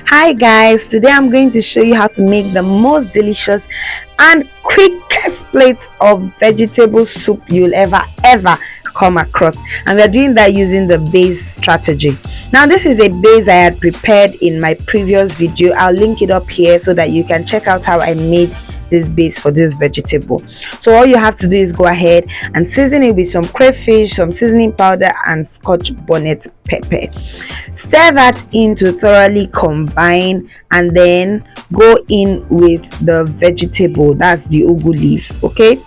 Hi guys, today I'm going to show you how to make the most delicious and quickest plate of vegetable soup you'll ever come across, and we're doing that using the base strategy. Now this is a base I had prepared in my previous video. I'll link it up here so that you can check out how I made this base for this vegetable. So all you have to do is go ahead and season it with some crayfish, some seasoning powder, and scotch bonnet pepper. Stir that in to thoroughly combine, and then go in with the vegetable, that's the ugu leaf. Okay,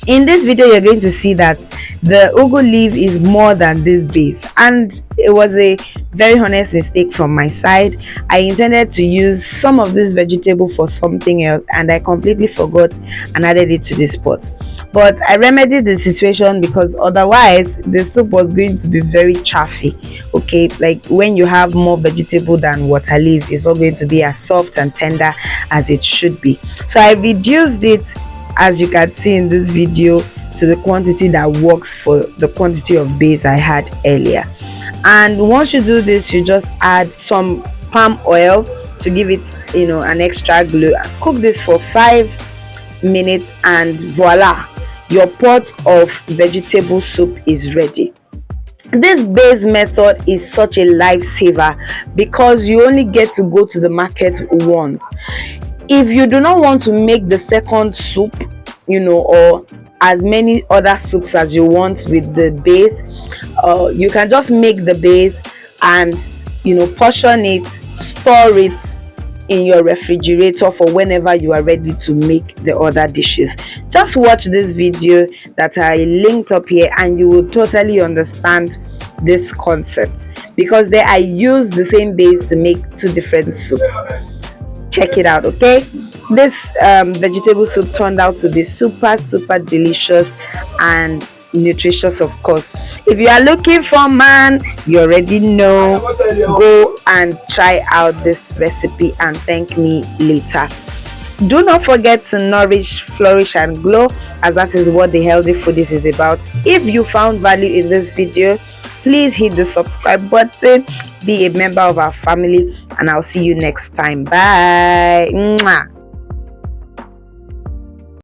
in this video you're going to see that the ugu leaf is more than this base, and it was a very honest mistake from my side. I intended to use some of this vegetable for something else, and I completely forgot and added it to this pot. But I remedied the situation, because otherwise the soup was going to be very chaffy. Okay, like when you have more vegetable than water leaf, it's not going to be as soft and tender as it should be. So I reduced it, as you can see in this video, to the quantity that works for the quantity of base I had earlier. And once you do this, you just add some palm oil to give it, an extra glow. Cook this for 5 minutes, and voila, your pot of vegetable soup is ready. This base method is such a lifesaver because you only get to go to the market once. If you do not want to make the second soup, or as many other soups as you want with the base, you can just make the base and portion it, store it in your refrigerator for whenever you are ready to make the other dishes. Just watch this video that I linked up here, and you will totally understand this concept, because there I use the same base to make 2 different soups. Check it out. Okay, this vegetable soup turned out to be super delicious and nutritious, of course. If you are looking for man, you already know, go and try out this recipe and thank me later. Do not forget to nourish, flourish, and glow, as that is what the Healthy Foodies is about. If you found value in this video, please hit the subscribe button, be a member of our family, and I'll see you next time. Bye. Mwah.